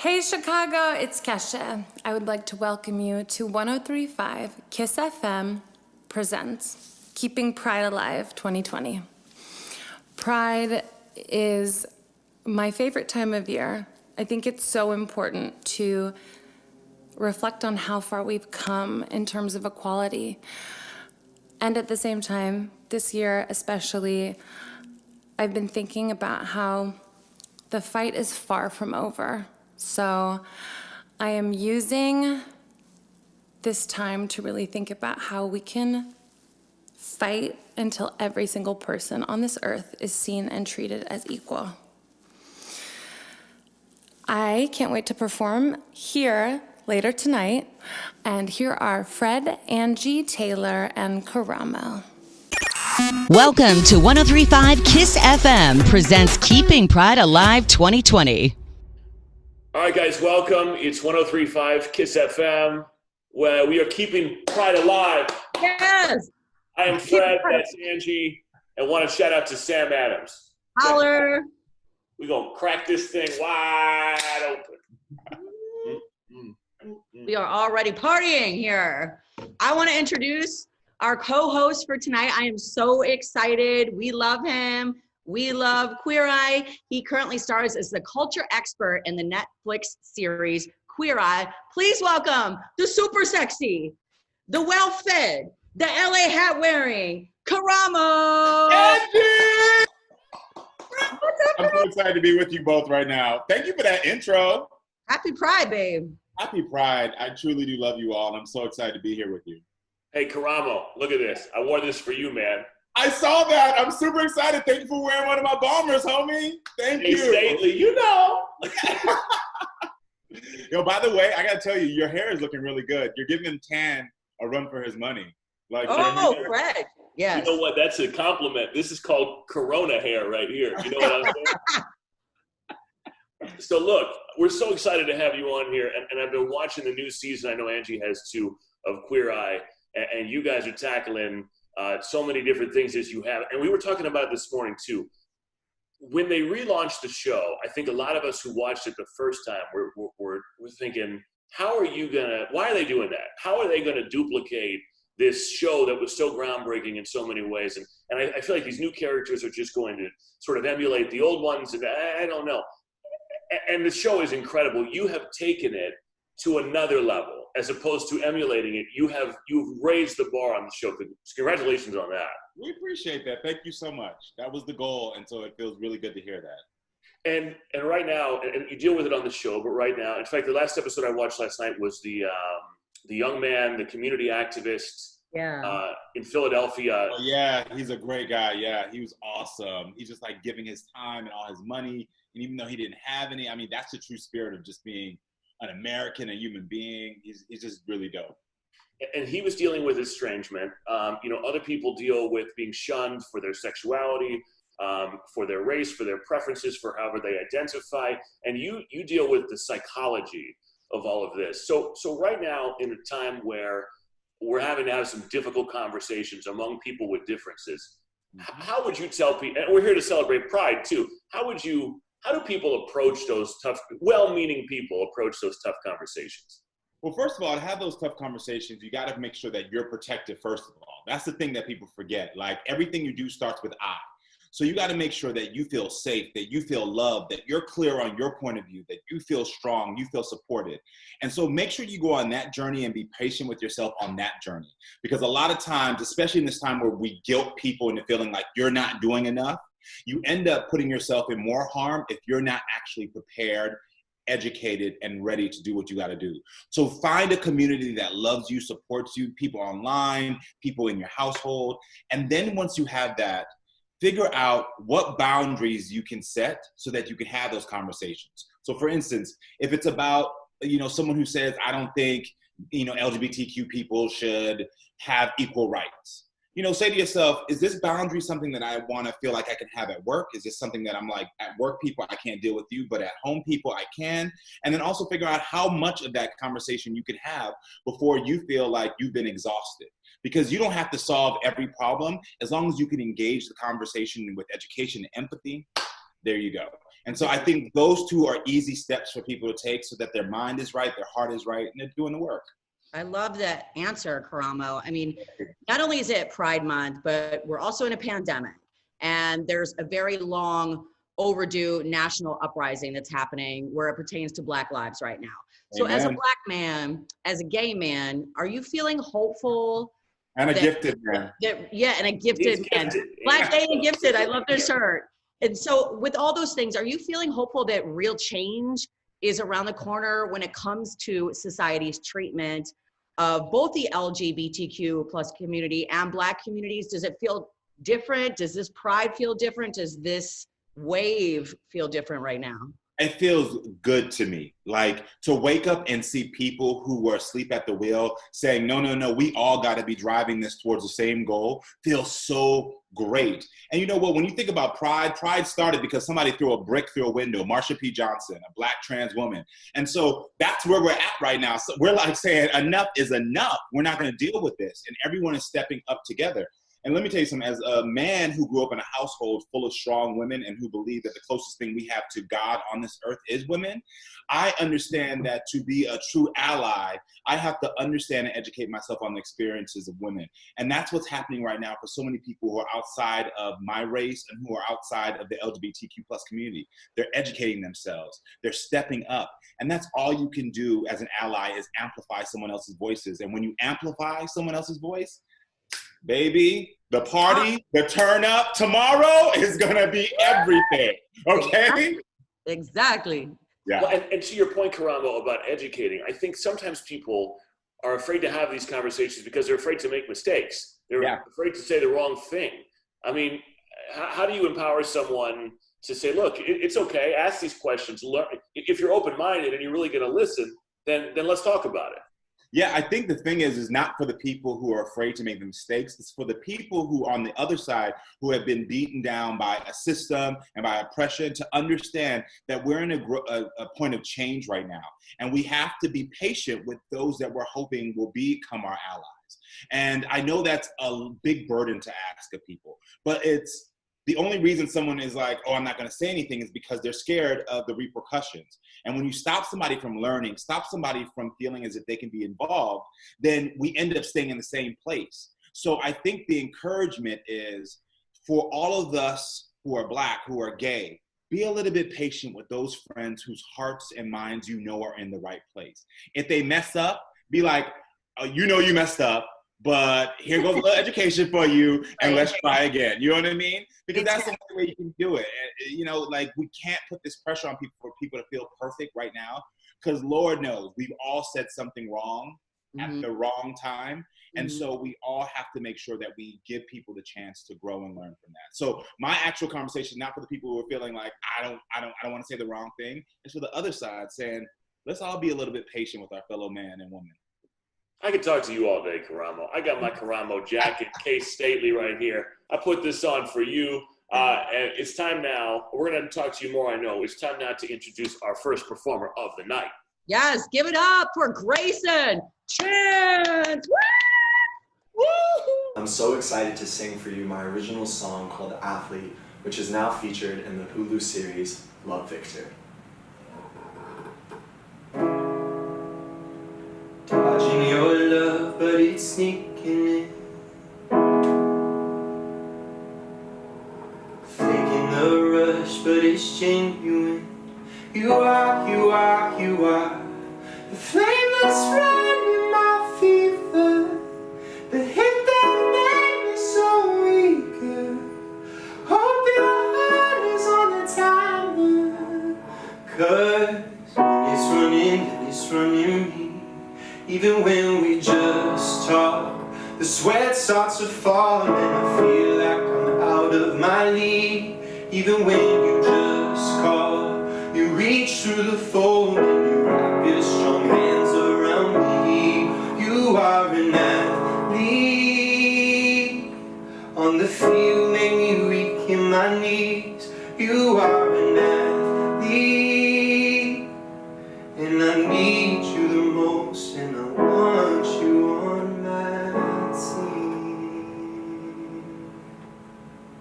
Hey Chicago, it's Kesha. I would like to welcome you to 103.5 KISS FM presents Keeping Pride Alive 2020. Pride is my favorite time of year. I think it's so important to reflect on how far we've come in terms of equality. And at the same time, this year especially, I've been thinking about how the fight is far from over. So I am using this time to really think about how we can fight until every single person on this earth is seen and treated as equal. I can't wait to perform here later tonight. And here are Fred, Angie, Taylor, and Karamo. Welcome to 103.5 KISS FM presents Keeping Pride Alive 2020. All right, guys, welcome. It's 103.5 KISS FM, where we are keeping Pride alive. Yes. I am Fred, that's Angie, and want to shout out to Sam Adams. Holler. We're going to crack this thing wide open. We are already partying here. I want to introduce our co-host for tonight. I am so excited. We love him. We love Queer Eye. He currently stars as the culture expert in the Netflix series Queer Eye. Please welcome the super sexy, the well-fed, the LA hat wearing, Karamo. Angie! I'm so excited to be with you both right now. Thank you for that intro. Happy Pride, babe. Happy Pride. I truly do love you all, and I'm so excited to be here with you. Hey, Karamo, look at this. I wore this for you, man. I saw that. I'm super excited. Thank you for wearing one of my bombers, homie. Thank you. Stately, you know. Yo, by the way, I got to tell you, your hair is looking really good. You're giving Tan a run for his money. Like, oh, Fred. Yes. You know what? That's a compliment. This is called Corona hair right here. You know what I'm saying? So look, we're so excited to have you on here, and I've been watching the new season. I know Angie has too, of Queer Eye, and you guys are tackling so many different things as you have. And we were talking about it this morning too. When they relaunched the show, I think a lot of us who watched it the first time were thinking, why are they doing that? How are they gonna duplicate this show that was so groundbreaking in so many ways? And I feel like these new characters are just going to sort of emulate the old ones, and I don't know. And the show is incredible. You have taken it to another level, as opposed to emulating it. You've raised the bar on the show. Congratulations on that. We appreciate that. Thank you so much. That was the goal, and so it feels really good to hear that. And right now, and you deal with it on the show, but right now, in fact, the last episode I watched last night was the young man, the community activist in Philadelphia. Oh, yeah, he's a great guy. Yeah, he was awesome. He's just like giving his time and all his money. And even though he didn't have any, I mean, that's the true spirit of just being an American, a human being. He's just really dope. And he was dealing with estrangement. Other people deal with being shunned for their sexuality, for their race, for their preferences, for however they identify. And you deal with the psychology of all of this. So right now, in a time where we're having to have some difficult conversations among people with differences, how would you tell people, and we're here to celebrate Pride too, how do people approach those tough, well-meaning people approach those tough conversations? Well, first of all, to have those tough conversations, you got to make sure that you're protected, first of all. That's the thing that people forget. Like, everything you do starts with I. So you got to make sure that you feel safe, that you feel loved, that you're clear on your point of view, that you feel strong, you feel supported. And so make sure you go on that journey and be patient with yourself on that journey. Because a lot of times, especially in this time where we guilt people into feeling like you're not doing enough, you end up putting yourself in more harm if you're not actually prepared, educated, and ready to do what you got to do. So find a community that loves you, supports you, people online, people in your household. And then once you have that, figure out what boundaries you can set so that you can have those conversations. So for instance, if it's about, someone who says, I don't think, LGBTQ people should have equal rights. Say to yourself, is this boundary something that I want to feel like I can have at work? Is this something that I'm like, at work people, I can't deal with you, but at home people, I can? And then also figure out how much of that conversation you can have before you feel like you've been exhausted. Because you don't have to solve every problem. As long as you can engage the conversation with education and empathy, there you go. And so I think those two are easy steps for people to take so that their mind is right, their heart is right, and they're doing the work. I love that answer, Karamo. I mean, not only is it Pride Month, but we're also in a pandemic, and there's a very long overdue national uprising that's happening where it pertains to Black lives right now. So as a Black man, as a gay man, are you feeling hopeful? And a gifted man. Yeah, and a gifted man. Black, gay, and gifted. I love their shirt. And so with all those things, are you feeling hopeful that real change is around the corner when it comes to society's treatment of both the LGBTQ plus community and Black communities? Does it feel different? Does this pride feel different? Does this wave feel different right now? It feels good to me, like to wake up and see people who were asleep at the wheel saying, no, we all got to be driving this towards the same goal, feels so great. And you know what, when you think about pride started because somebody threw a brick through a window, Marsha P. Johnson, a Black trans woman. And so that's where we're at right now. So we're like saying enough is enough. We're not going to deal with this. And everyone is stepping up together. And let me tell you something, as a man who grew up in a household full of strong women and who believe that the closest thing we have to God on this earth is women, I understand that to be a true ally, I have to understand and educate myself on the experiences of women. And that's what's happening right now for so many people who are outside of my race and who are outside of the LGBTQ plus community. They're educating themselves. They're stepping up. And that's all you can do as an ally is amplify someone else's voices. And when you amplify someone else's voice, baby, the party, the turn up tomorrow is gonna be everything, okay? Exactly. Yeah. Well, and to your point, Karamo, about educating, I think sometimes people are afraid to have these conversations because they're afraid to make mistakes. They're afraid to say the wrong thing. I mean, how do you empower someone to say, look, it's okay, ask these questions, learn. If you're open-minded and you're really gonna listen, then let's talk about it. Yeah, I think the thing is not for the people who are afraid to make the mistakes. It's for the people who on the other side who have been beaten down by a system and by oppression to understand that we're in a point of change right now. And we have to be patient with those that we're hoping will become our allies. And I know that's a big burden to ask of people, but it's the only reason someone is like, oh, I'm not gonna say anything is because they're scared of the repercussions. And when you stop somebody from learning, stop somebody from feeling as if they can be involved, then we end up staying in the same place. So I think the encouragement is for all of us who are Black, who are gay, be a little bit patient with those friends whose hearts and minds you know are in the right place. If they mess up, be like, oh, you know you messed up, but here goes a little education for you, and let's try again. You know what I mean? Because that's the only way you can do it. And, you know, like, we can't put this pressure on people for people to feel perfect right now, because Lord knows we've all said something wrong at the wrong time. And so we all have to make sure that we give people the chance to grow and learn from that. So my actual conversation, not for the people who are feeling like, I don't want to say the wrong thing. It's for the other side saying, let's all be a little bit patient with our fellow man and woman. I could talk to you all day, Karamo. I got my Karamo jacket, Case Stately right here. I put this on for you. And it's time now. We're going to talk to you more, I know. It's time now to introduce our first performer of the night. Yes, give it up for Greyson. Chance! Woo! I'm so excited to sing for you my original song called Athlete, which is now featured in the Hulu series Love Victor. Dodging your love, but it's sneaking in. Faking the rush, but it's genuine. You are the flame that's running my fever, the hit that made me so eager. Hope your heart is on the timer, 'cause it's running and it's running me. Even when we just talk, the sweat starts to fall and I feel like I'm out of my league. Even when you just call, you reach through the fold and you wrap your strong hands around me. You are an athlete on the field, make me weak in my knees. You are an athlete, and I need you the most, and I want you on my team.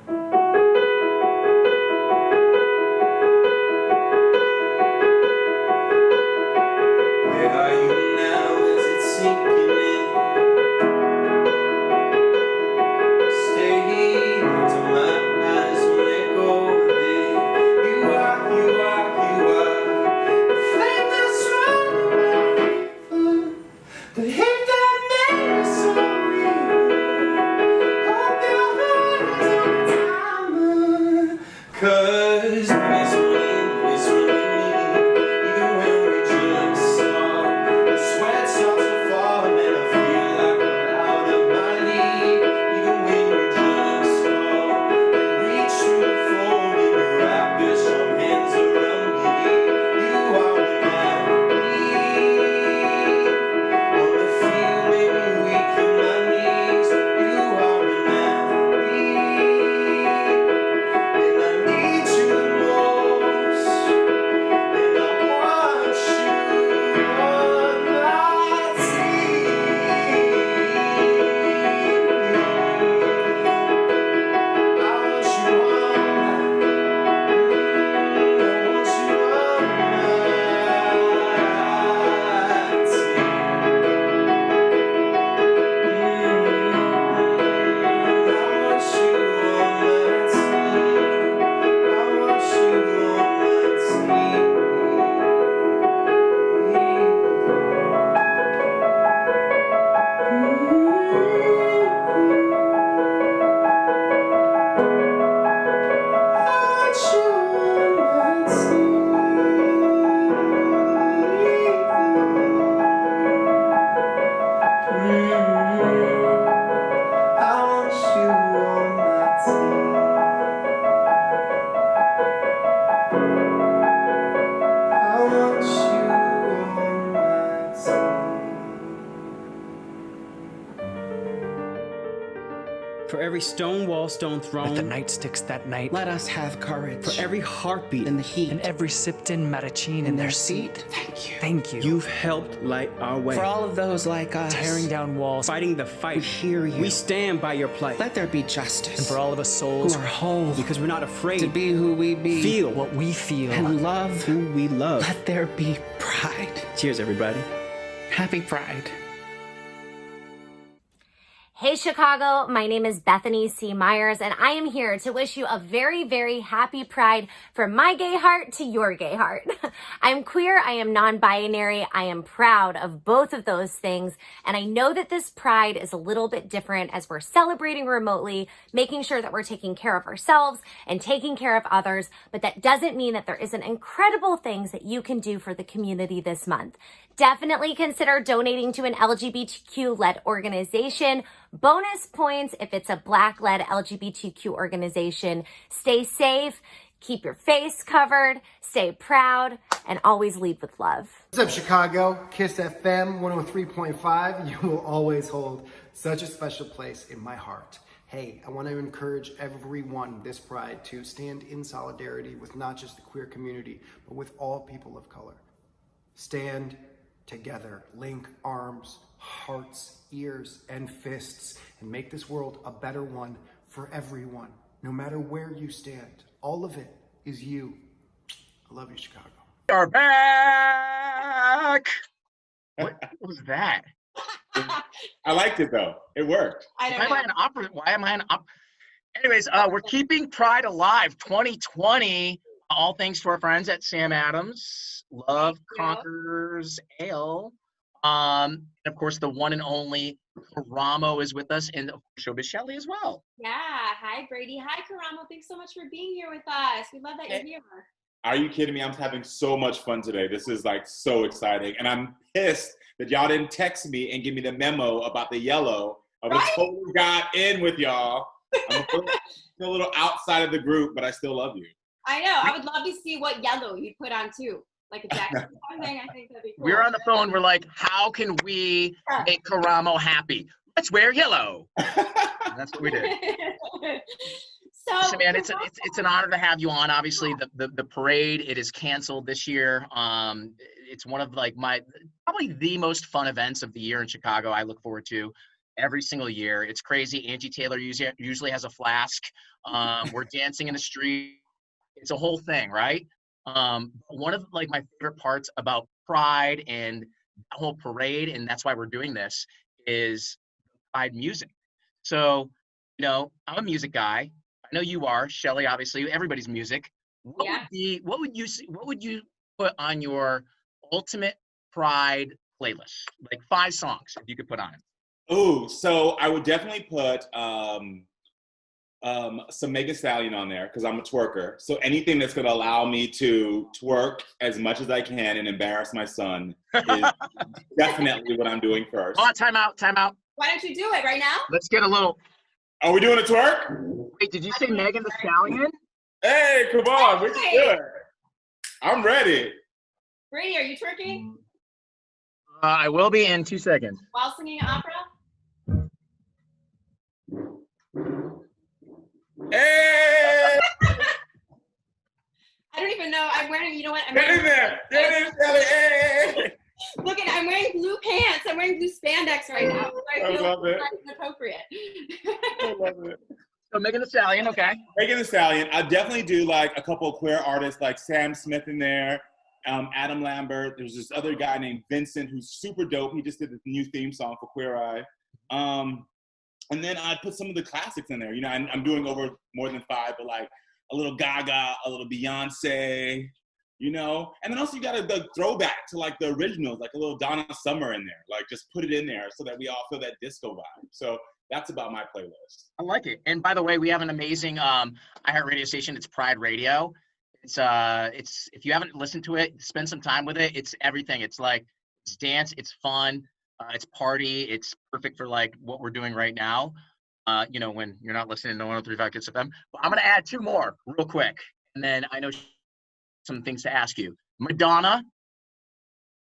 'Cause The hit that made me so real. Hope their heart is on time. 'Cause this one in me, even when we just start, the sweat starts to fall and I feel like I'm out of my league. Even when you just call and reach through the phone and you wrap your strong hands around me. You are enough. Wanna feel maybe weak in my knees. You are enough. And I need you the most. And I want you on my team. I want you on my. I want you on my team. For every stone wall, stone thrown, with the nightsticks that night, Let us have courage. for every heartbeat, in the heat. and every sipped in Marachin in their seat. Thank you. Thank you. you've helped light our way. For all of those like us. Tearing down walls, Fighting the fight, We hear you. we stand by your plight. Let there be justice. and for all of us who souls, are whole. Because we're not afraid To be who we be. feel what we feel. And love. who we love. Let there be pride. Cheers, everybody. Happy Pride. Hey Chicago, my name is Bethany C. Myers, and I am here to wish you a very, very happy Pride from my gay heart to your gay heart. I'm queer, I am non-binary, I am proud of both of those things, and I know that this Pride is a little bit different as we're celebrating remotely, making sure that we're taking care of ourselves and taking care of others, but that doesn't mean that there isn't incredible things that you can do for the community this month. Definitely consider donating to an LGBTQ-led organization. Bonus points if it's a Black-led LGBTQ organization. Stay safe, keep your face covered, stay proud, and always lead with love. What's up, Chicago? Kiss FM 103.5. You will always hold such a special place in my heart. Hey, I want to encourage everyone this Pride to stand in solidarity with not just the queer community, but with all people of color. Stand together, link arms, hearts, ears, and fists, and make this world a better one for everyone, no matter where you stand. All of it is you. I love you, Chicago. We are back. What was that? I liked it though. It worked. I Why don't am I know. an opera? Why am I an opera? Anyways, we're keeping Pride alive 2020. All thanks to our friends at Sam Adams. Love Conquers Ale. And of course, the one and only Karamo is with us, and Showbiz Shelly as well. Yeah. Hi, Brady. Hi, Karamo. Thanks so much for being here with us. We love that you're here. Are you kidding me? I'm having so much fun today. This is like so exciting. And I'm pissed that y'all didn't text me and give me the memo about the yellow. I was totally got in with y'all. I'm still a little outside of the group, but I still love you. I know. I would love to see what yellow you put on too. Like a jacket or something. I think that'd be cool. We're on the phone. We're like, how can we make Karamo happy? Let's wear yellow. And that's what we did. So man, it's an honor to have you on. Obviously, the parade, it is canceled this year. It's one of like probably the most fun events of the year in Chicago. I look forward to every single year. It's crazy. Angie Taylor usually has a flask. We're dancing in the street. It's a whole thing, right? One of like my favorite parts about Pride and the whole parade, and that's why we're doing this, is Pride music. So, I'm a music guy. I know you are, Shelly. Obviously, everybody's music. What would you put on your ultimate Pride playlist? Like 5 songs if you could put on it. Ooh, so I would definitely put some Megan Thee Stallion on there because I'm a twerker. So anything that's going to allow me to twerk as much as I can and embarrass my son is definitely what I'm doing first. Oh, time out. Why don't you do it right now? Let's get a little. Are we doing a twerk? Wait, did you say Megan Thee Stallion? Hey, come on, we can do it. I'm ready. Brady, are you twerking I will be in 2 seconds. while singing opera? Hey! I don't even know. I'm wearing, you know what? I'm Get in wearing, there! Hey! Look at, I'm wearing blue pants. I'm wearing blue spandex right now. So I feel love it. inappropriate. I love it. So Megan Thee Stallion, okay. Megan Thee Stallion. I definitely do like a couple of queer artists like Sam Smith in there, Adam Lambert. There's this other guy named Vincent who's super dope. He just did this new theme song for Queer Eye. And then I put some of the classics in there. You know, I'm doing over more than 5, but like a little Gaga, a little Beyonce, you know? And then also you got the throwback to like the originals, like a little Donna Summer in there. Like just put it in there so that we all feel that disco vibe. So that's about my playlist. I like it. And by the way, we have an amazing iHeart radio station. It's Pride Radio. It's if you haven't listened to it, spend some time with it. It's everything. It's like it's dance, it's fun, it's party, it's perfect for like what we're doing right now. You know, when you're not listening to 103.5 Kiss FM. But I'm gonna add 2 more real quick, and then I know some things to ask you. Madonna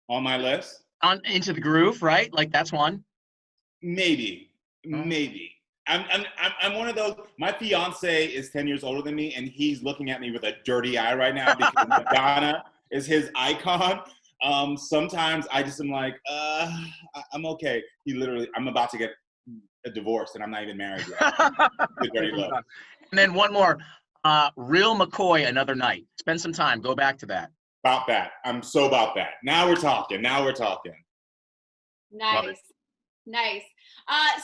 on my list. On Into the Groove, right? Like that's one. Maybe. I'm one of those. My fiance is 10 years older than me, and he's looking at me with a dirty eye right now because Madonna is his icon. Sometimes I just am like, I'm okay. I'm about to get a divorce, and I'm not even married yet. The dirty look. And then one more. Real McCoy, Another Night. Spend some time. Go back to that. About that. I'm so about that. Now we're talking. Nice.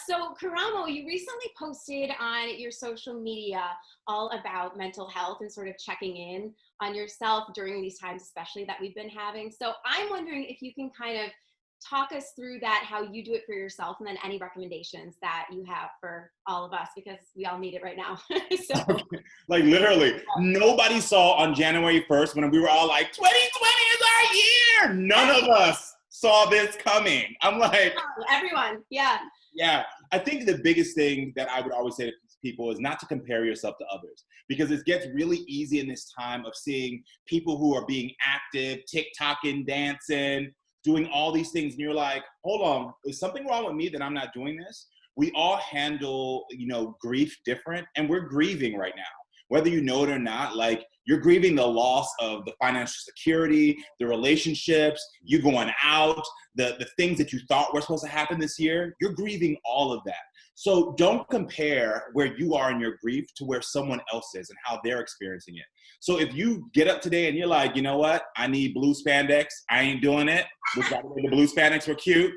So Karamo, you recently posted on your social media all about mental health and sort of checking in on yourself during these times, especially that we've been having. So I'm wondering if you can kind of talk us through that, how you do it for yourself, and then any recommendations that you have for all of us, because we all need it right now. So, like literally, nobody saw on January 1st when we were all like, 2020 is our year. None of us saw this coming. I'm like, everyone, yeah. Yeah, I think the biggest thing that I would always say to people is not to compare yourself to others, because it gets really easy in this time of seeing people who are being active, TikToking, dancing, doing all these things, and you're like, hold on, is something wrong with me that I'm not doing this? We all handle, grief different, and we're grieving right now. Whether you know it or not, like you're grieving the loss of the financial security, the relationships, you going out, the things that you thought were supposed to happen this year, you're grieving all of that. So don't compare where you are in your grief to where someone else is and how they're experiencing it. So if you get up today and you're like, you know what, I need blue spandex, I ain't doing it, which by the way, the blue spandex were cute,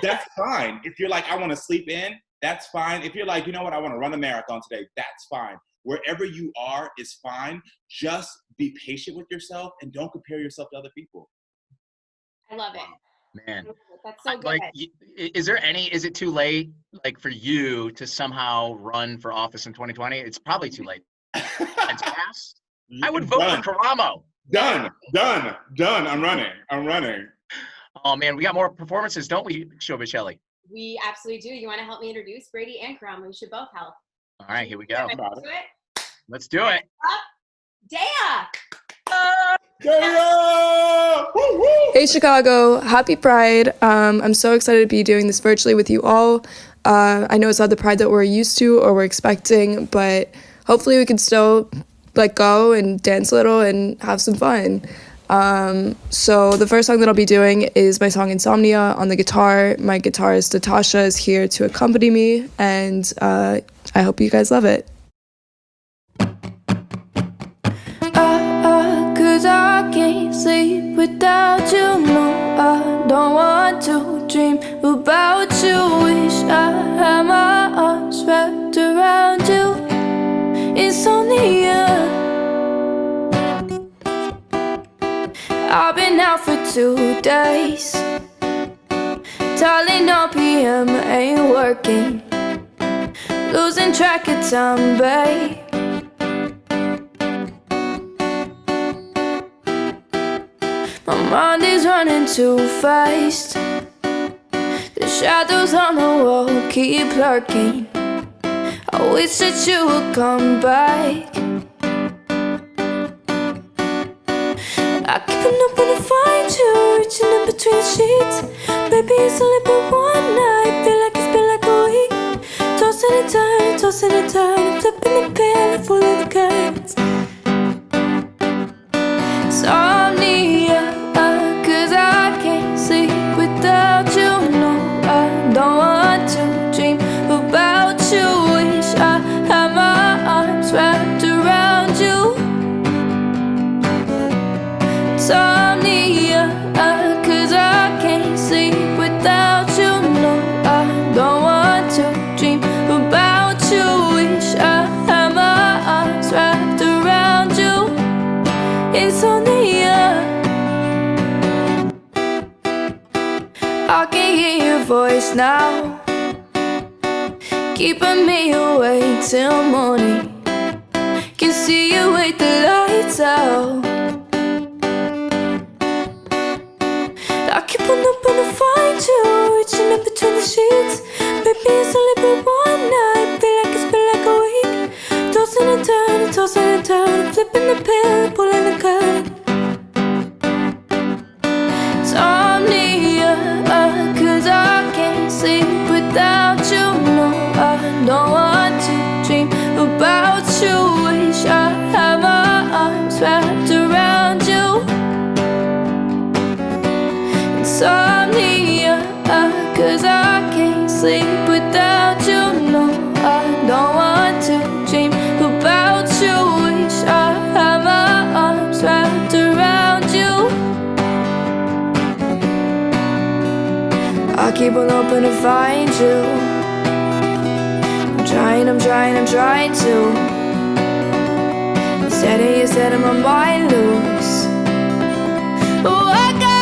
that's fine. If you're like, I want to sleep in, that's fine. If you're like, you know what, I want to run a marathon today, that's fine. Wherever you are is fine. Just be patient with yourself and don't compare yourself to other people. I love it. Man, that's so good. Like, is it too late, like, for you to somehow run for office in 2020? It's probably too late. It's past. I would vote for Karamo. Done. I'm running. Oh man, we got more performances, don't we, Showbiz Shelly? We absolutely do. You want to help me introduce Brady and Karamo? You should both help. All right, here we go. Let's do it. Up, Dea! Hey Chicago, happy Pride. I'm so excited to be doing this virtually with you all. I know it's not the Pride that we're used to or we're expecting, but hopefully we can still go and dance a little and have some fun. So the first song that I'll be doing is my song Insomnia on the guitar. My guitarist Natasha is here to accompany me, and I hope you guys love it. Cause I can't sleep without you. No, I don't want to dream about you. Wish I had my arms wrapped around you. Insomnia. I've been out for 2 days. Darling, no PM ain't working. Losing track of time, babe. My mind is running too fast. The shadows on the wall keep lurking. I wish that you would come back. I keep on up to find you, reaching in between the sheets. Maybe it's only been one night, feel like it's been like a week. Tossing and turning, flipping the pillow, full of the curtains. Insomnia, 'cause I can't sleep without you. No, I don't want to dream about you. Wish I had my arms wrapped around you. Insomnia, 'cause I can't sleep without you. No, I don't want to dream about you. Wish I had my arms wrapped around you. Insomnia, I can hear your voice now, keeping me awake till morning. Can see you with the lights out. I keep on hoping to find you, reaching in between the sheets. Maybe it's only been one night, feel like it's been like a week. Tossing and turning, flipping the pillow, pulling the curtain. Insomnia, 'cause I can't sleep without you. No, I don't want to dream about you. Wish I had my arms wrapped around you. Insomnia, 'cause I can't sleep without you. No, I don't want to dream about you. Wish I had my arms wrapped around you. I keep on hoping to find you. I'm trying to. Setting my mind loose. Oh, I got.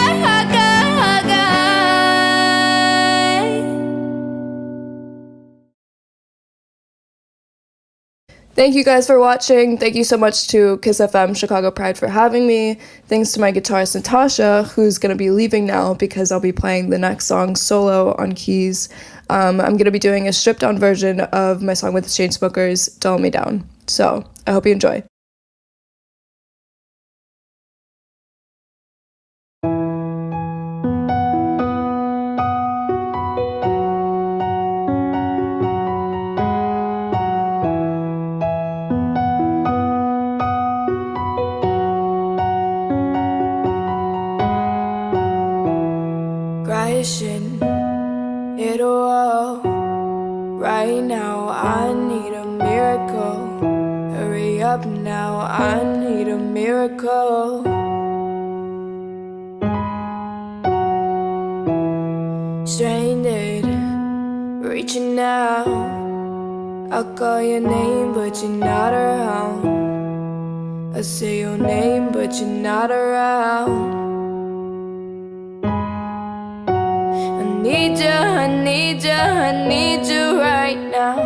Thank you guys for watching. Thank you so much to Kiss FM Chicago Pride for having me. Thanks to my guitarist Natasha, who's going to be leaving now because I'll be playing the next song solo on keys. I'm going to be doing a stripped down version of my song with the Chainsmokers, Dull Me Down. So I hope you enjoy. Greyson, it all right now. I need a miracle. Hurry up now, I need a miracle. Stranded, reaching out. I call your name, but you're not around. I say your name, but you're not around. I need you right now.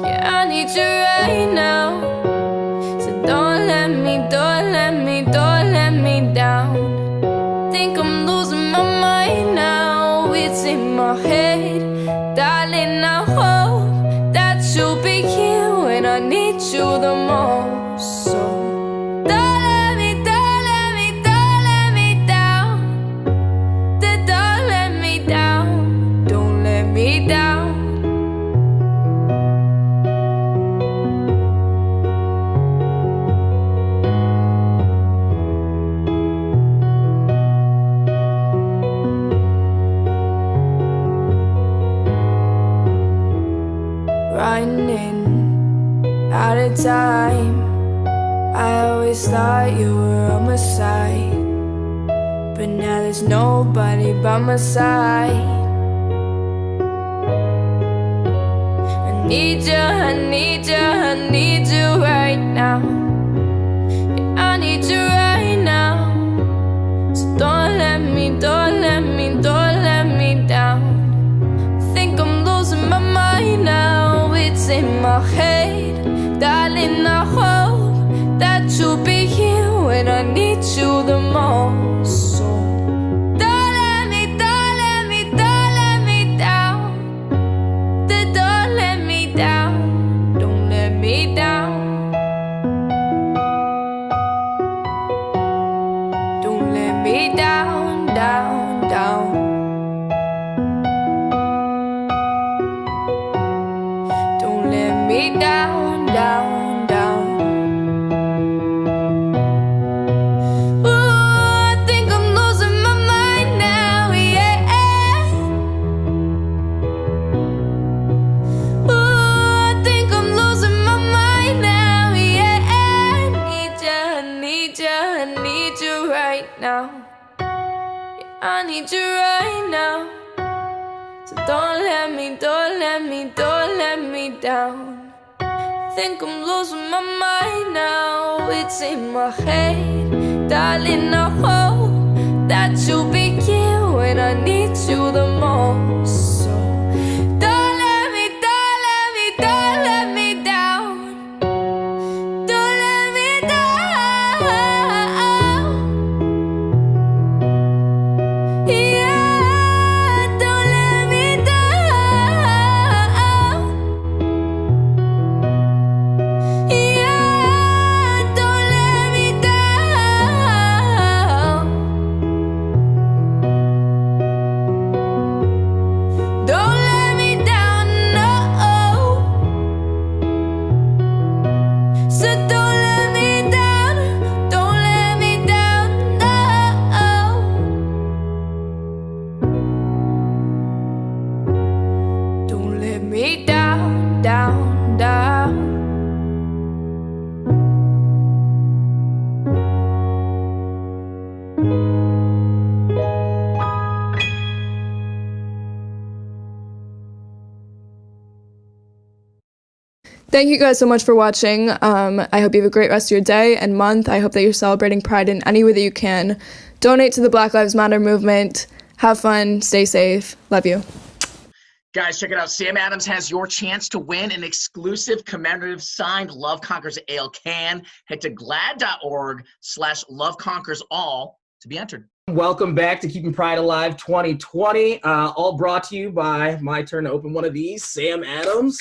Yeah, I need you right now. So don't let me down. Think I'm losing my mind now. It's in my head, darling. I hope that you'll be here when I need you the most. So running out of time. I always thought you were on my side, but now there's nobody by my side. I need you right now. Yeah, I need you right now. don't let me down. Think I'm losing my mind now, it's in my head. Darling, I hope that you'll be here when I need you the most. So don't let me down. Don't let me down. Don't let me down. Don't let me down, down, down. Don't let me down, down, down. Ooh, I think I'm losing my mind now, yeah. Ooh, I think I'm losing my mind now, yeah. I need you right now. Yeah, I need you right now. So don't let me down. Think I'm losing my mind now, it's in my head. Darling, I hope that you'll be here when I need you the most. So don't let me down. Don't let me down. Yeah, don't let me down. Yeah, don't let me down. Don't let me down, no. So don't let me down. Don't let me down, no. Don't let me down, down, down. Thank you guys so much for watching. I hope you have a great rest of your day and month. I hope that you're celebrating Pride in any way that you can. Donate to the Black Lives Matter movement. Have fun. Stay safe. Love you. Guys, check it out. Sam Adams has your chance to win an exclusive commemorative signed Love Conquers Ale can. Head to glad.org/loveconquersall to be entered. Welcome back to Keeping Pride Alive 2020. All brought to you by my turn to open one of these, Sam Adams.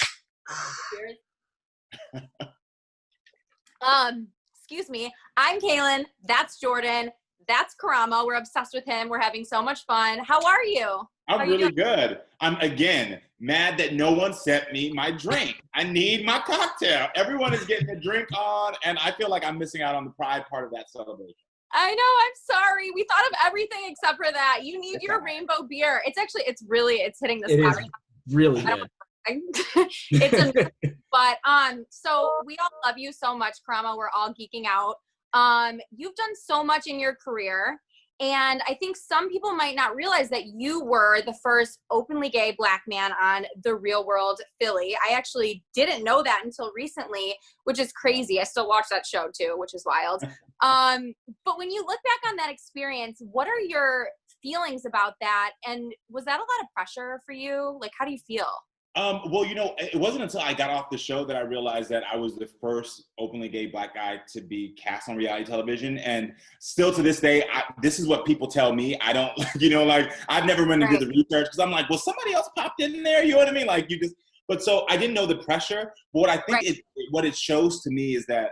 Excuse me. I'm Kaylin. That's Jordan. That's Karamo. We're obsessed with him. We're having so much fun. How are you? I'm really good. I'm, again, mad that no one sent me my drink. I need my cocktail. Everyone is getting a drink on, and I feel like I'm missing out on the Pride part of that celebration. I know. I'm sorry. We thought of everything except for that. You need your rainbow beer. It's hitting the spot. It is really good. It's amazing. But so we all love you so much, Karamo. We're all geeking out. You've done so much in your career, and I think some people might not realize that you were the first openly gay Black man on The Real World Philly. I actually didn't know that until recently, which is crazy. I still watch that show too, which is wild. But when you look back on that experience, what are your feelings about that? And was that a lot of pressure for you? Like, how do you feel? Well, it wasn't until I got off the show that I realized that I was the first openly gay Black guy to be cast on reality television. And still to this day, this is what people tell me. I don't, I've never run into the research because I'm like, well, somebody else popped in there. You know what I mean? But so I didn't know the pressure. But what I think what it shows to me is that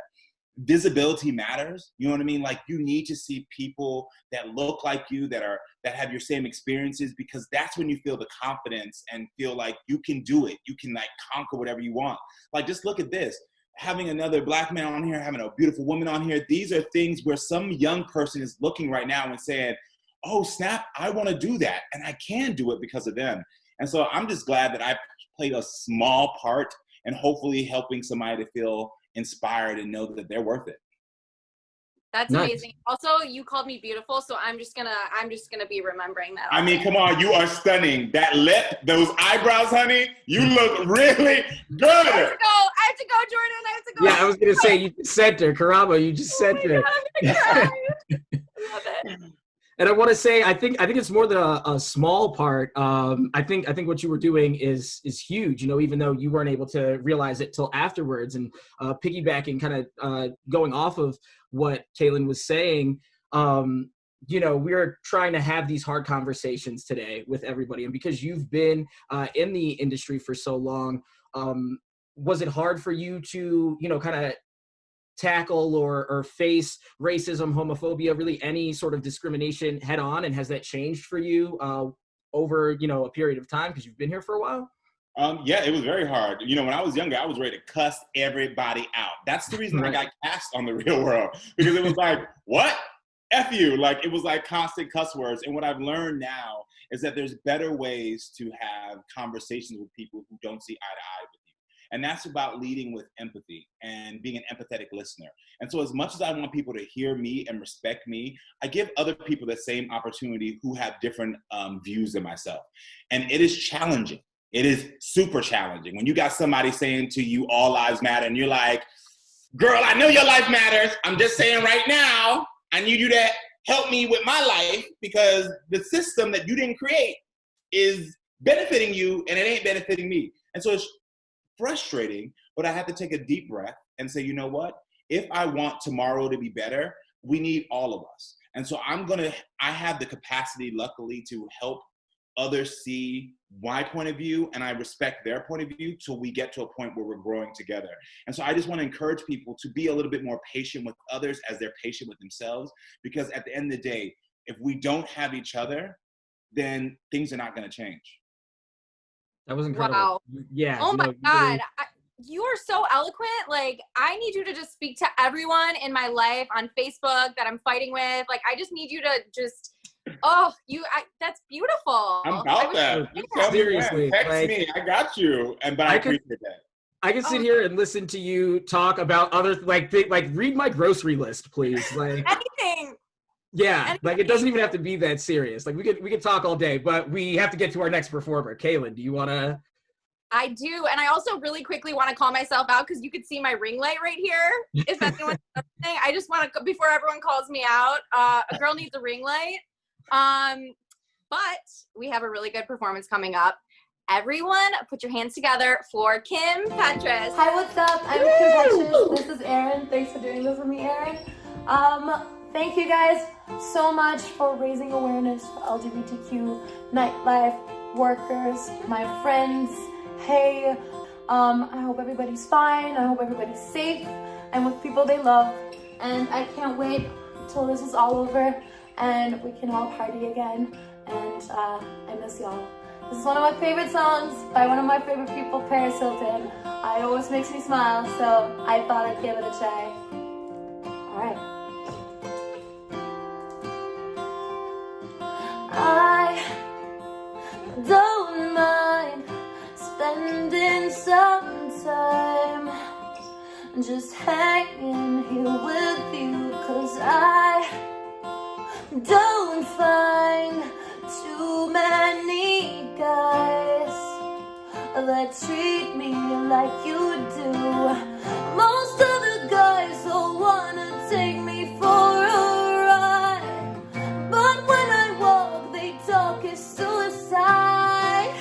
visibility matters. You know what I mean? Like, you need to see people that look like you, that have your same experiences, because that's when you feel the confidence and feel like you can do it. You can conquer whatever you want. Like, just look at this. Having another Black man on here, having a beautiful woman on here, these are things where some young person is looking right now and saying, oh snap, I want to do that. And I can do it because of them. And so I'm just glad that I played a small part and hopefully helping somebody to feel inspired and know that they're worth it. That's amazing. Also, you called me beautiful, so I'm just gonna be remembering that. I mean, come on, you are stunning. That lip, those eyebrows, honey, you look really good. I have to go, Jordan. I have to go. Yeah, I was gonna say, you just sent her, Karamo. You just sent her. Love it. And I want to say, I think it's more than a small part. I think what you were doing is huge. You know, even though you weren't able to realize it till afterwards. And piggybacking, kind of going off of what Kaylin was saying. You know, we're trying to have these hard conversations today with everybody, and because you've been in the industry for so long, was it hard for you to, you know, kind of tackle or face racism, homophobia, really any sort of discrimination head on? And has that changed for you over, you know, a period of time because you've been here for a while? Yeah, it was very hard. You know, when I was younger, I was ready to cuss everybody out. That's the reason I got cast on The Real World, because it was like, what? F you. Like, it was like constant cuss words. And what I've learned now is that there's better ways to have conversations with people who don't see eye to eye with you. And that's about leading with empathy and being an empathetic listener. And so as much as I want people to hear me and respect me, I give other people the same opportunity who have different views than myself. And it is challenging. It is super challenging. When you got somebody saying to you, all lives matter, and you're like, girl, I know your life matters. I'm just saying right now, I need you to help me with my life because the system that you didn't create is benefiting you and it ain't benefiting me. And so it's frustrating, but I have to take a deep breath and say, you know what? If I want tomorrow to be better, we need all of us. And so I have the capacity, luckily, to help others see my point of view, and I respect their point of view till we get to a point where we're growing together. And so I just want to encourage people to be a little bit more patient with others as they're patient with themselves, because at the end of the day, if we don't have each other, then things are not going to change. That was incredible. Wow. Yeah. Oh my no, God. really... You are so eloquent. Like, I need you to just speak to everyone in my life on Facebook that I'm fighting with. Like, I just need you to just, that's beautiful. I'm about that. Seriously. Text me. I got you. But I appreciate that. I can sit here and listen to you talk about other, like read my grocery list, please. Like anything. Yeah, anything. like it doesn't even have to be that serious. Like we could talk all day, but we have to get to our next performer. Kaylin, do you want to? I do, and I also really quickly want to call myself out because you could see my ring light right here. If anyone's listening, I just want to, before everyone calls me out, a girl needs a ring light. But we have a really good performance coming up. Everyone, put your hands together for Kim Petras. Hi, what's up? I'm Kim Petras. This is Erin. Thanks for doing this with me, Erin. Thank you guys so much for raising awareness for LGBTQ nightlife workers, my friends. Hey, I hope everybody's fine. I hope everybody's safe and with people they love. And I can't wait till this is all over and we can all party again. And I miss y'all. This is one of my favorite songs by one of my favorite people, Paris Hilton. It always makes me smile, so I thought I'd give it a try. All right. I don't mind spending some time just hanging here with you, 'cause I don't find too many guys that treat me like you do. Most of the guys all wanna take me for a ride, but when I walk they talk is suicide.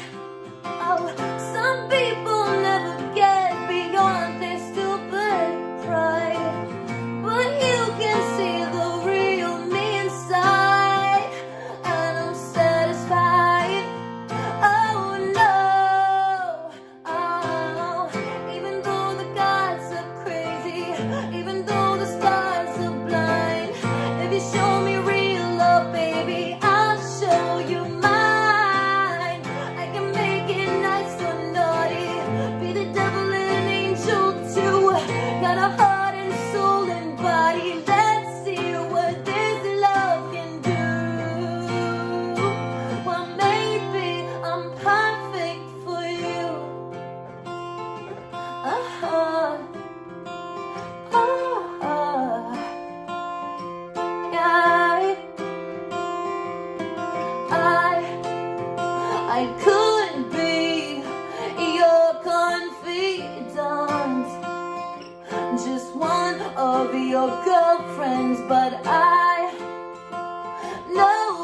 Oh, some people never get beyond their stupid pride, but you can see the real me inside, and I'm satisfied. Oh no, oh, even though the gods are crazy, even though the stars are blind, if you show me real love, baby, I'll show you mine. I can make it nice or naughty, be the devil and an angel too. Got a heart and soul and body, let's see what this love can do. Well, maybe I'm perfect for you. Yeah. I could be your confidant, just one of your girlfriends, but I know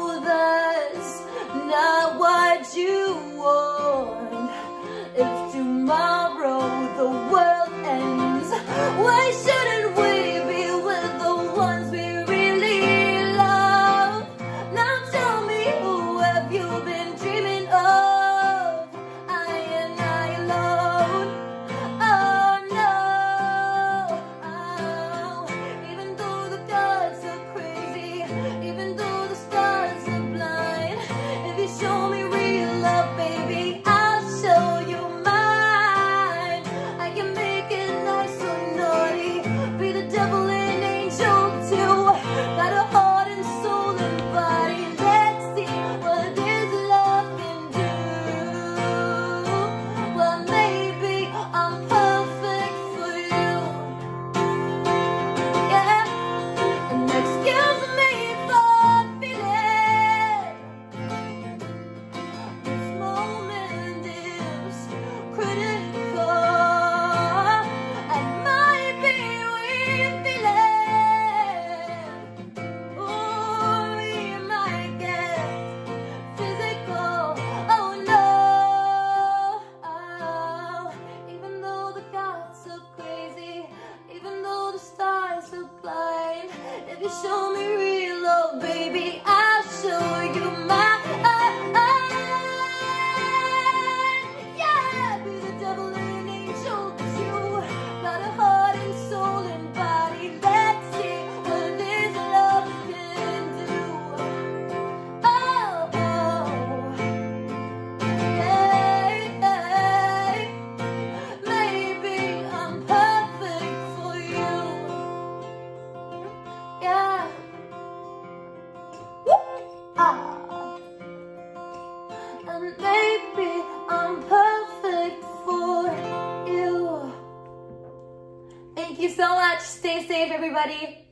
much. Stay safe, everybody.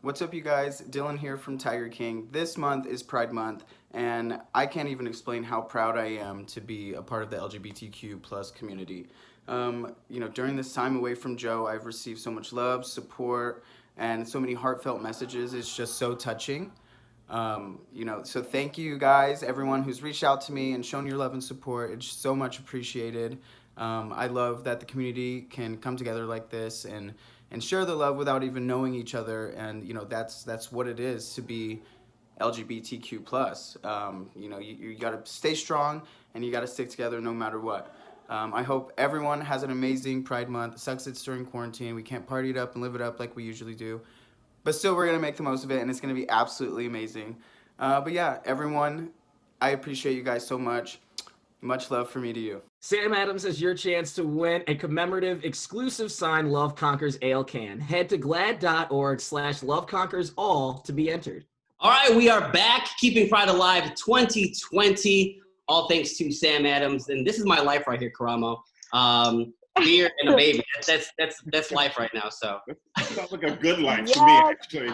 What's up, you guys? Dylan here from Tiger King. This month is Pride Month, and I can't even explain how proud I am to be a part of the LGBTQ plus community. During this time away from Joe, I've received so much love, support, and so many heartfelt messages. It's just so touching. So thank you guys, everyone who's reached out to me and shown your love and support. It's so much appreciated. I love that the community can come together like this and share the love without even knowing each other. And that's what it is to be LGBTQ plus. You gotta stay strong and you gotta stick together no matter what. I hope everyone has an amazing Pride Month. It sucks it's during quarantine. We can't party it up and live it up like we usually do. But still, we're gonna make the most of it, and it's gonna be absolutely amazing. But yeah, everyone, I appreciate you guys so much. Much love from me to you. Sam Adams has your chance to win a commemorative exclusive signed Love Conquers Ale can. Head to glad.org/loveconquersall to be entered. All right, we are back, Keeping Pride Alive 2020. All thanks to Sam Adams. And this is my life right here, Karamo. Beer and a baby. That's life right now. So that sounds like a good life to me, actually.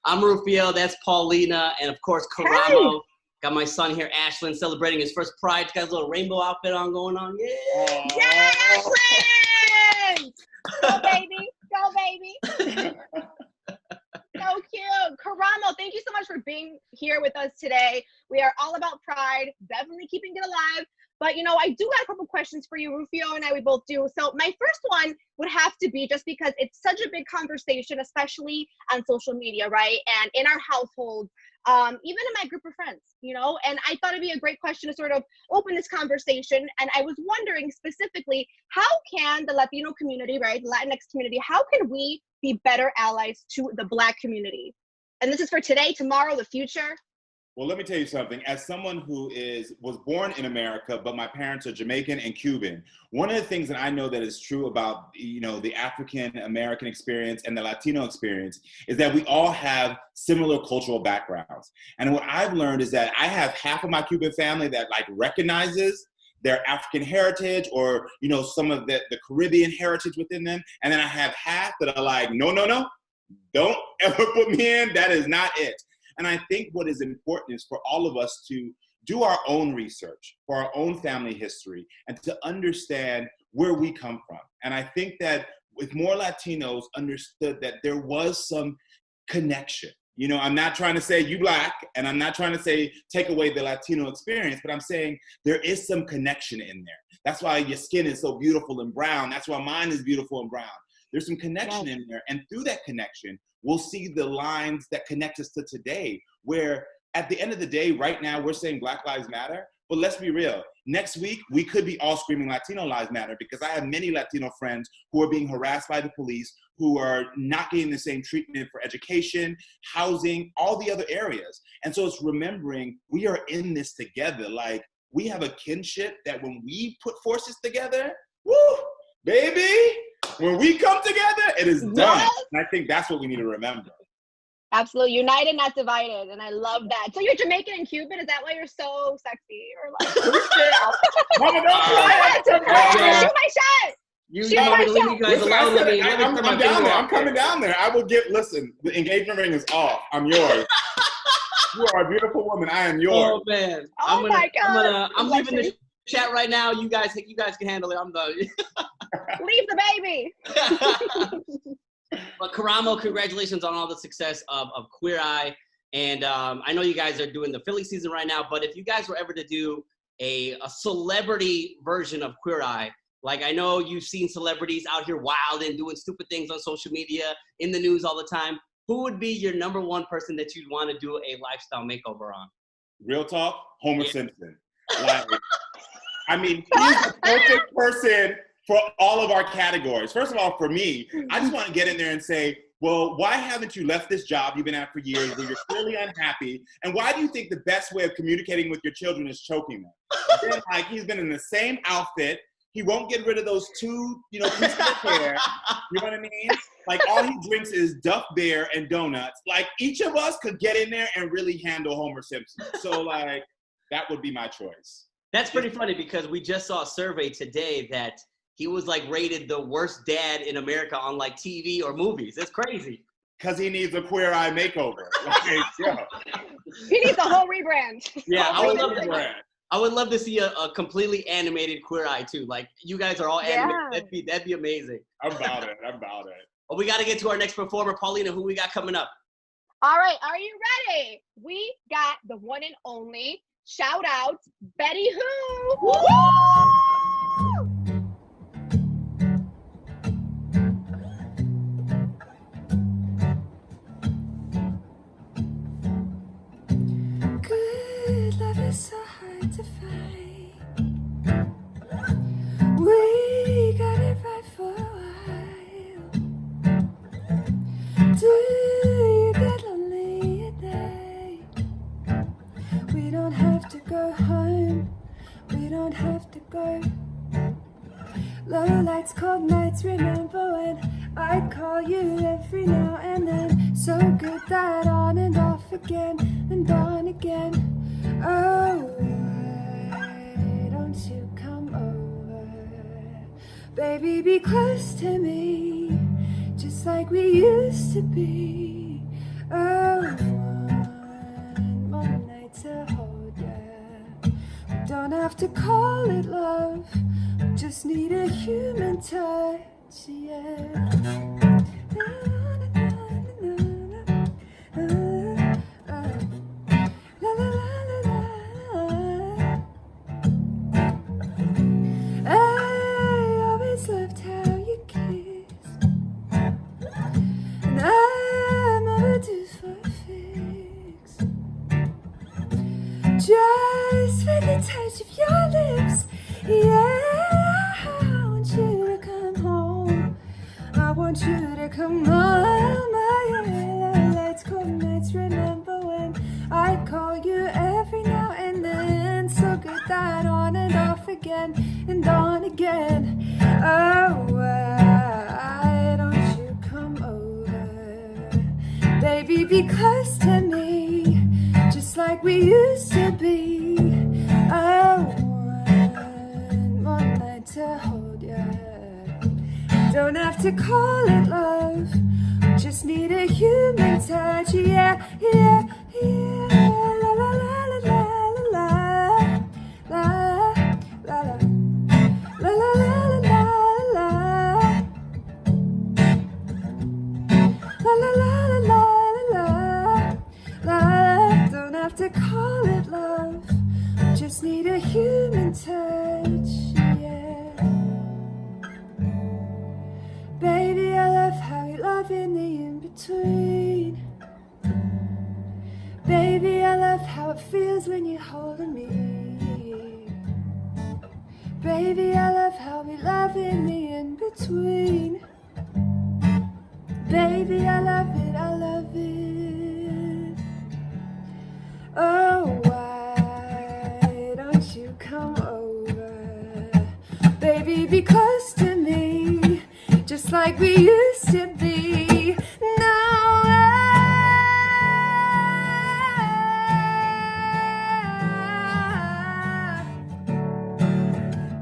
I'm Rufio, that's Paulina, and of course Karamo. Hey. Got my son here, Ashlyn, celebrating his first Pride. Got his little rainbow outfit on going on. Yeah! Yeah, Ashlyn! Go, baby. Go, baby. So cute. Karamo, thank you so much for being here with us today. We are all about Pride, definitely keeping it alive. But, I do got a couple questions for you. Rufio and I, we both do. So my first one would have to be, just because it's such a big conversation, especially on social media, right? And in our household, even in my group of friends, and I thought it'd be a great question to sort of open this conversation. And I was wondering specifically, how can the Latino community, right, the Latinx community, how can we be better allies to the Black community? And this is for today, tomorrow, the future. Well, let me tell you something. As someone who was born in America, but my parents are Jamaican and Cuban, one of the things that I know that is true about, the African American experience and the Latino experience is that we all have similar cultural backgrounds. And what I've learned is that I have half of my Cuban family that recognizes their African heritage or, some of the Caribbean heritage within them. And then I have half that are like, no, don't ever put me in. That is not it. And I think what is important is for all of us to do our own research for our own family history and to understand where we come from. And I think that if more Latinos understood that there was some connection, I'm not trying to say you Black, and I'm not trying to say take away the Latino experience, but I'm saying there is some connection in there. That's why your skin is so beautiful and brown. That's why mine is beautiful and brown. There's some connection in there. And through that connection, we'll see the lines that connect us to today, where at the end of the day, right now, we're saying Black Lives Matter, but let's be real. Next week, we could be all screaming Latino Lives Matter, because I have many Latino friends who are being harassed by the police, who are not getting the same treatment for education, housing, all the other areas. And so it's remembering we are in this together. Like, we have a kinship that when we put forces together, woo, baby, when we come together, it is done. Yes. And I think that's what we need to remember. Absolutely. United, not divided. And I love that. So you're Jamaican and Cuban? Is that why you're so sexy? Or Mama, don't cry. Shoot my shot. I'm down there. I'm coming down there. I will listen, the engagement ring is off. I'm yours. You are a beautiful woman. I am yours. Oh, man. I'm leaving the chat right now. You guys can handle it. I'm done. Leave the baby. But Karamo, congratulations on all the success of Queer Eye. And I know you guys are doing the Philly season right now, but if you guys were ever to do a celebrity version of Queer Eye, like I know you've seen celebrities out here wild and doing stupid things on social media, in the news all the time, who would be your number one person that you'd want to do a lifestyle makeover on? Real talk, Homer Simpson. Like, I mean, he's the perfect person for all of our categories. First of all, for me, I just want to get in there and say, well, why haven't you left this job you've been at for years where you're clearly unhappy? And why do you think the best way of communicating with your children is choking them? Then, like, he's been in the same outfit. He won't get rid of those two, pieces of hair. You know what I mean? Like, all he drinks is Duff Bear and donuts. Like, each of us could get in there and really handle Homer Simpson. So, like, that would be my choice. That's pretty funny, because we just saw a survey today that he was like rated the worst dad in America on like TV or movies. It's crazy. Because he needs a Queer Eye makeover. Like, yeah. He needs a whole rebrand. Yeah, I would love to see a completely animated Queer Eye too. Like you guys are all animated. That'd be amazing. I'm about it. Well, we got to get to our next performer, Paulina. Who we got coming up? All right, are you ready? We got the one and only, shout out, Betty Who. Woo! Good love is so hard to find. We got it right for a while. Do you get lonely at night? We don't have to go home. We don't have to go. Low lights, cold nights. Remember when I'd call you every now and then? So good that on and off again and on again. Oh, why don't you come over? Baby, be close to me, just like we used to be. Oh, one more night to hold ya. We don't have to call it love, we just need a human touch, yeah. I always loved how you kissed, and I'm overdue for a fix. Just for the touch of your lips, yeah. I want you to come home. I want you to come home. My yellow lights, cold nights. Remember when I'd call you every now and then? So good that on and off again and on again. Oh, why don't you come over? Baby, be close to me, just like we used to be. Oh, one more night to hold ya. Don't have to call it love, just need a human touch, yeah, yeah, yeah. La la la la la la la la la la la la la la la la la la la. Don't have to call it love, just need a human touch, yeah. Baby, I love how you love in the in-between. Baby, I love how it feels when you're holding me. Baby, I love how we love in the in-between. Baby, I love it, I love it. Oh, why don't you come over? Baby, be close to me, just like we used to be. No,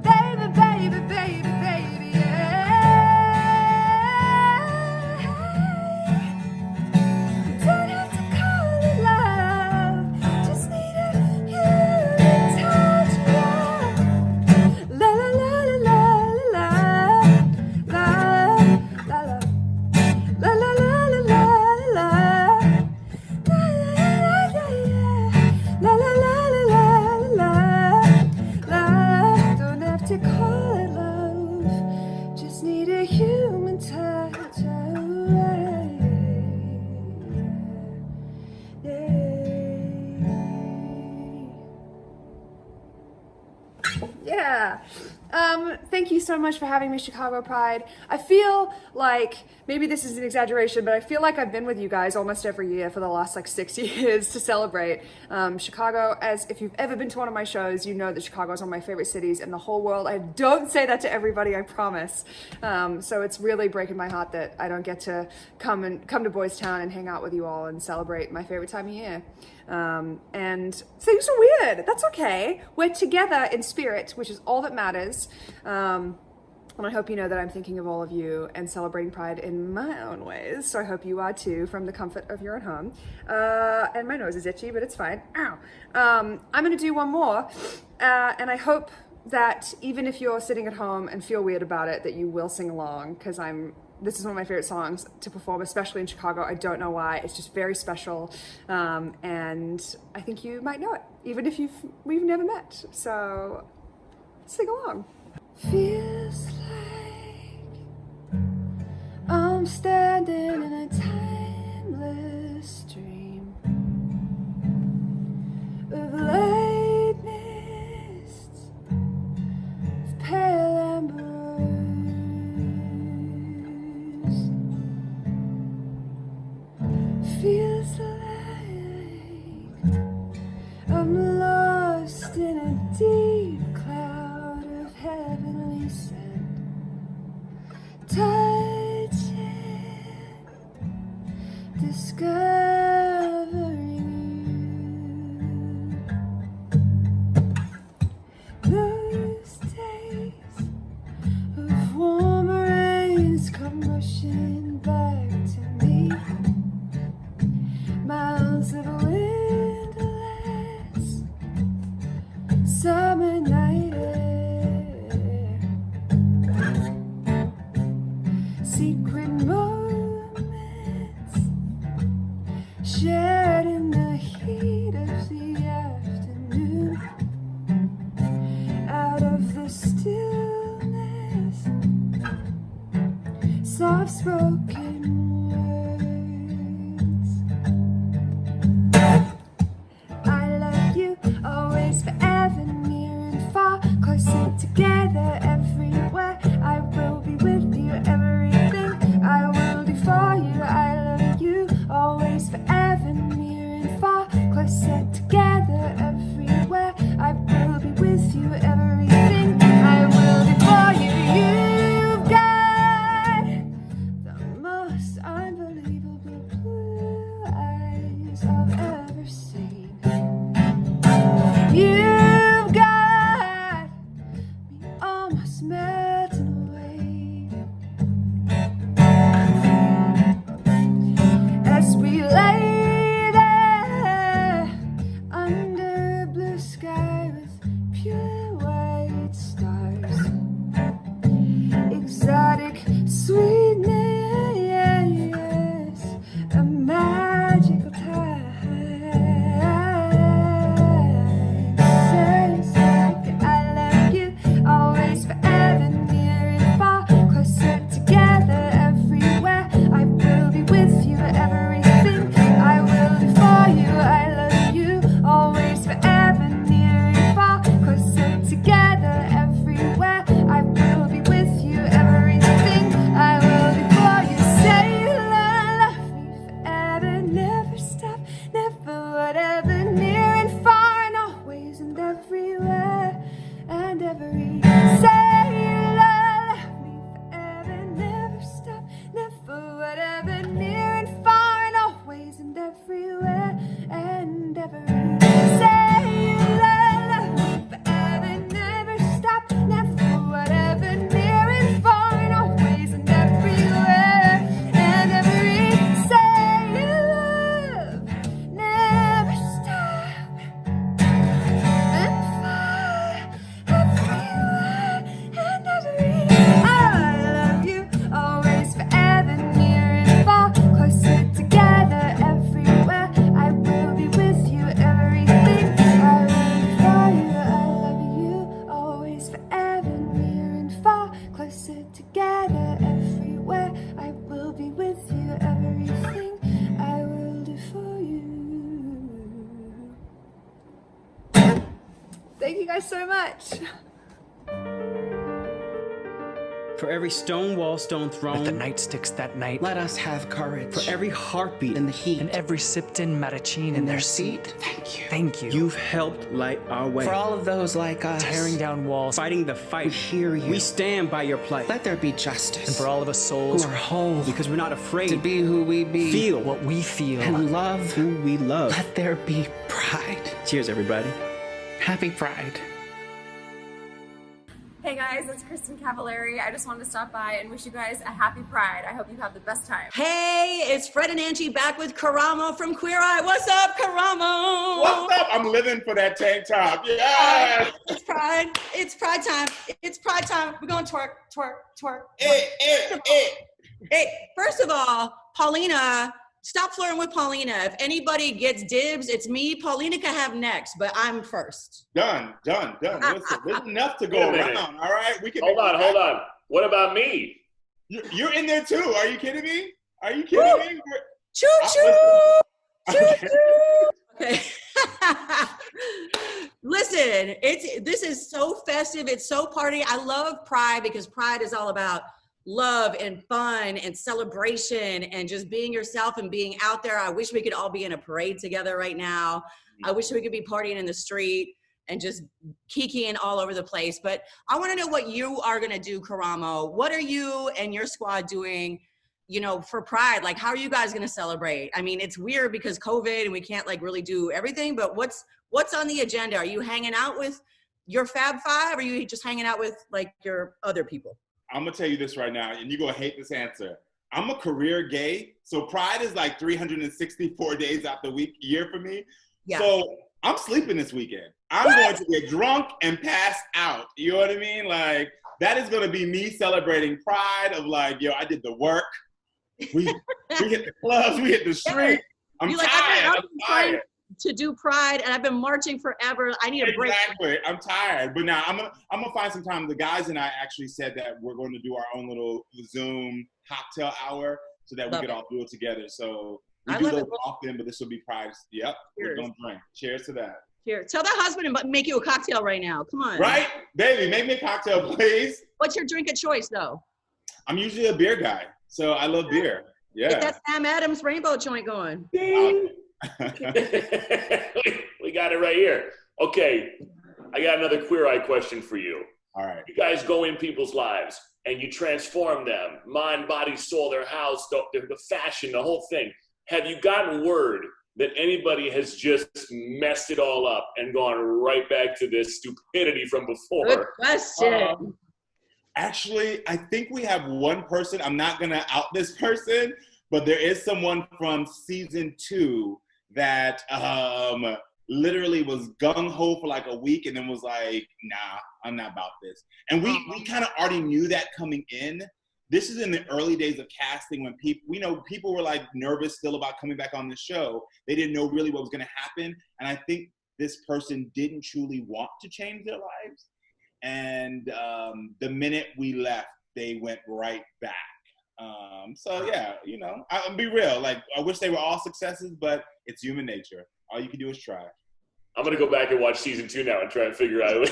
baby, baby, baby, baby, yeah. Don't have to call it love, just need a human touch, yeah. La la la la la la la la la la la la la la la la la la la. Don't have to call it love, just need a human touch. Yeah. Thank you so much for having me, Chicago Pride. I feel like, maybe this is an exaggeration, but I feel like I've been with you guys almost every year for the last like 6 years to celebrate Chicago. As if you've ever been to one of my shows, you know that Chicago is one of my favorite cities in the whole world. I don't say that to everybody, I promise. So it's really breaking my heart that I don't get to come to Boys Town and hang out with you all and celebrate my favorite time of year. And things are weird. That's okay. We're together in spirit, which is all that matters. And I hope you know that I'm thinking of all of you and celebrating Pride in my own ways. So I hope you are too, from the comfort of your own home. And my nose is itchy, but it's fine. Ow. I'm gonna do one more. And I hope that even if you're sitting at home and feel weird about it, that you will sing along, because this is one of my favorite songs to perform, especially in Chicago. I don't know why. It's just very special. And I think you might know it, even if we've never met. So sing along. Feels like I'm standing in a timeless dream of light mists, of pale amber rose. Feels like I'm lost in a deep cloud of heavenly scent, touching, discovering you. Those days of warm rains come rushing back to me. Miles of windless summer night air, secret moments shared in the heat of the afternoon. Out of the stillness, soft-spoken words. I love you always, forever, near and far, closer together everywhere. I will be with you, everything I will do for you. I love you always, forever, near and far, closer together everywhere. I will be with you, everything I will do for you. You've got the most unbelievable blue eyes I've ever seen. You've got me almost melting away as we lay there under a blue sky with pure white stars. Exotic sweetness, a magical time. I love you always, forever, near and far, closer together everywhere. I will be with you, everything I will do for you. I love you always, forever, near and far, closer together everywhere. I will be with you, everything I will do for you. Say you love me forever, never stop, never, whatever, near and far, and always and everywhere and every. Say you love me forever, never stop, never, whatever, near and far, and always and everywhere and every. Say you love me forever, never stop, never, whatever, near and far, and always and everywhere and every. Say you love, never stop, and far, everywhere and every. I love you always, forever, near and far, closer together everywhere. I will be with you, everything I will do for you. I love you always, forever, near and far, closer together everywhere. I will be with you, everything I will do for you. Thank you guys so much. For every stone wall, stone throne. With the nightsticks that night. Let us have courage. For every heartbeat in the heat. And every sipped in Marichin in their seat. Thank you. Thank you. You've helped light our way. For all of those like us. Tearing down walls. Fighting the fight. We hear you. We stand by your plight. Let there be justice. And for all of us souls who are whole. Because we're not afraid to be who we be. Feel what we feel. And love who we love. Let there be pride. Cheers, everybody. Happy Pride. Hey guys, it's Kristin Cavallari. I just wanted to stop by and wish you guys a happy Pride. I hope you have the best time. Hey, it's Fred and Angie back with Karamo from Queer Eye. What's up, Karamo? What's up? I'm living for that tank top. Yeah. It's Pride. It's Pride time. It's Pride time. We're going twerk, twerk, twerk. Hey, first of all, Paulina, stop flirting with Paulina. If anybody gets dibs, it's me. Paulina can have next, but I'm first. Done. Listen, there's enough to go around, all right? We can Hold on. What about me? You're in there too. Are you kidding me? Me? Choo-choo! Choo-choo! Okay. Listen, this is so festive. It's so party. I love Pride because Pride is all about love and fun and celebration and just being yourself and being out there. I wish we could all be in a parade together right now. I wish we could be partying in the street and just kikiing all over the place. But I want to know what you are going to do, Karamo. What are you and your squad doing, for Pride? Like, how are you guys going to celebrate? I mean, it's weird because COVID and we can't really do everything, but what's on the agenda? Are you hanging out with your Fab Five or are you just hanging out with your other people? I'm gonna tell you this right now, and you're gonna hate this answer. I'm a career gay, so Pride is 364 days out the year for me. Yeah. So I'm sleeping this weekend. I'm going to get drunk and pass out. You know what I mean? That is gonna be me celebrating Pride of I did the work. We hit the clubs, we hit the street. I'm tired. To do Pride, and I've been marching forever. I need a break. Exactly. I'm tired, but now I'm gonna find some time. The guys and I actually said that we're going to do our own little Zoom cocktail hour so that we could all do it together. So we do those often, but this will be Pride. Yep. We're gonna drink. Cheers to that. Cheers. Tell that husband to make you a cocktail right now. Come on. Right, baby, make me a cocktail, please. What's your drink of choice, though? I'm usually a beer guy, so I love beer. Yeah. Get that Sam Adams rainbow joint going. We got it right here. Okay, I got another Queer Eye question for you. All right. You guys go in people's lives and you transform them, mind, body, soul, their house, the fashion, the whole thing. Have you gotten word that anybody has just messed it all up and gone right back to this stupidity from before? Good question. Actually, I think we have one person. I'm not gonna out this person, but there is someone from season 2 that literally was gung-ho for a week and then was like, nah, I'm not about this. And we kind of already knew that coming in. This is in the early days of casting when people were nervous still about coming back on the show. They didn't know really what was gonna happen. And I think this person didn't truly want to change their lives. And the minute we left, they went right back. So yeah, I'll be real. I wish they were all successes, but it's human nature. All you can do is try. I'm gonna go back and watch season 2 now and try and figure out.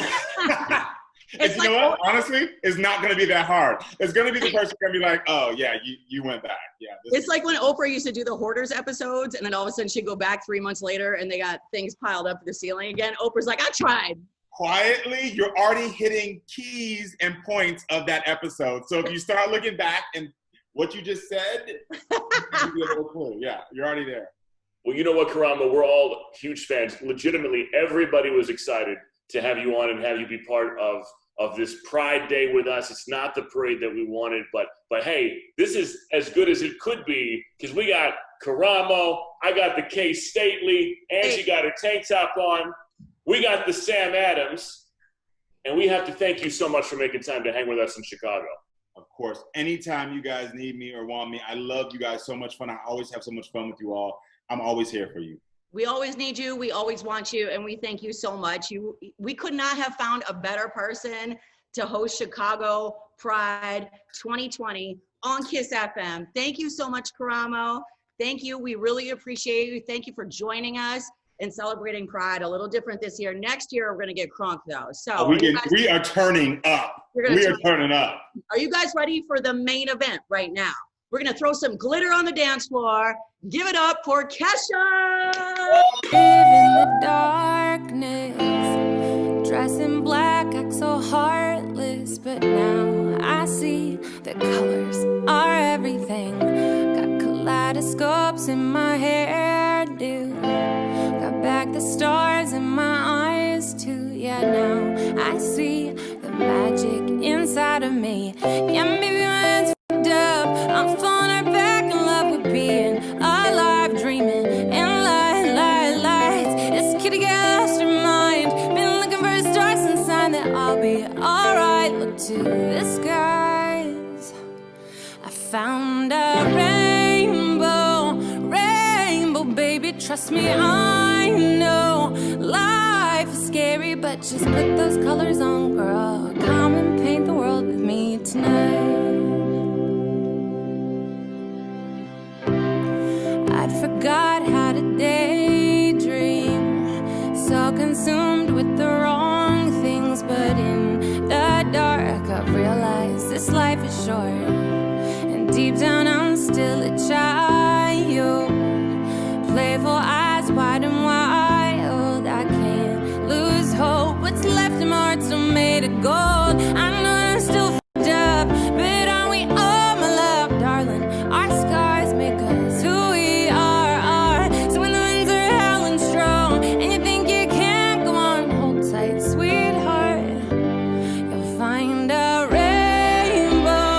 And you know what? Honestly, it's not gonna be that hard. It's gonna be the person gonna be like, "Oh yeah, you went back." Yeah. It's like when Oprah used to do the Hoarders episodes, and then all of a sudden she'd go back 3 months later, and they got things piled up to the ceiling again. Oprah's like, "I tried." Quietly, you're already hitting keys and points of that episode. So if you start looking back and what you just said, you get a little clue. Yeah, you're already there. Well, you know what, Karamo? We're all huge fans. Legitimately, everybody was excited to have you on and have you be part of this Pride Day with us. It's not the parade that we wanted, but hey, this is as good as it could be because we got Karamo, I got the K Stately, Angie got her tank top on, we got the Sam Adams, and we have to thank you so much for making time to hang with us in Chicago. Of course, anytime you guys need me or want me, I love you guys. So much fun. I always have so much fun with you all. I'm always here for you. We always need you. We always want you. And we thank you so much. We could not have found a better person to host Chicago Pride 2020 on KISS FM. Thank you so much, Karamo. Thank you. We really appreciate you. Thank you for joining us and celebrating Pride. A little different this year. Next year, we're going to get crunk, though. So we are turning up. We are turning up. Are you guys ready for the main event right now? We're going to throw some glitter on the dance floor. Give it up for Kesha. Live in the darkness, dress in black, act so heartless. But now I see that colors are everything. Got kaleidoscopes in my hairdo. Got back the stars in my eyes too. Yeah, now I see the magic part of me. Yeah, maybe my head's fucked up. I'm falling right back in love with being alive, dreaming and lights. This kitty got lost her mind. Been looking for a star since sign that I'll be alright. Look to the skies. I found a rainbow, baby. Trust me, I know life is scary, but just put those colors on, girl. Come and paint the world with me tonight. I'd forgot how to daydream, so consumed with the wrong things, but in the dark I realized this life is short, and deep down I'm still a child. Playful eyes wide and wild, I can't lose hope. What's left in my heart's still made of gold. I know I'm still f***ed up, but aren't we all, my love, darling? Our scars make us who we are. So when the winds are howling strong and you think you can't go on, hold tight, sweetheart. You'll find a rainbow,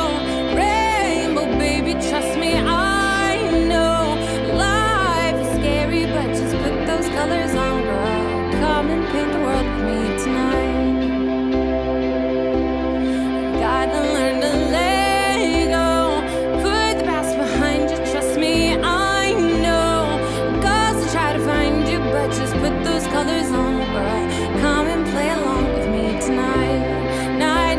baby. Trust me, I know life is scary, but just put those colors on, girl. Come and paint the world with me tonight. Gotta learn to let go, put the past behind you. Trust me, I know goals to try to find you, but just put those colors on, girl. Come and play along with me tonight. Night.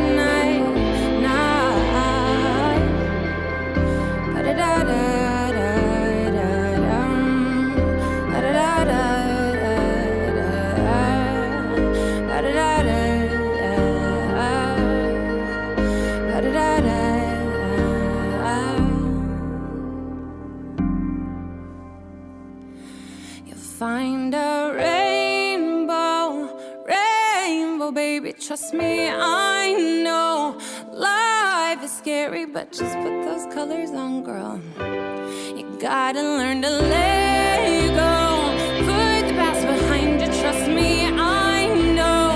You'll find a rainbow, baby. Trust me, I know life is scary, but just put those colors on, girl. You gotta learn to let go, put the past behind you. Trust me, I know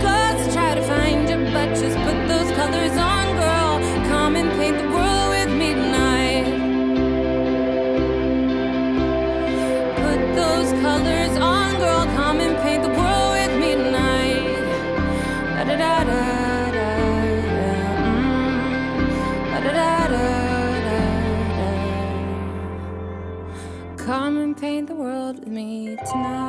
goals to try to find you, but just put those colors on, girl. Come and paint the world with me tonight. Put those colors on, girl. Come and paint the world with me tonight. Come and paint the world with me tonight.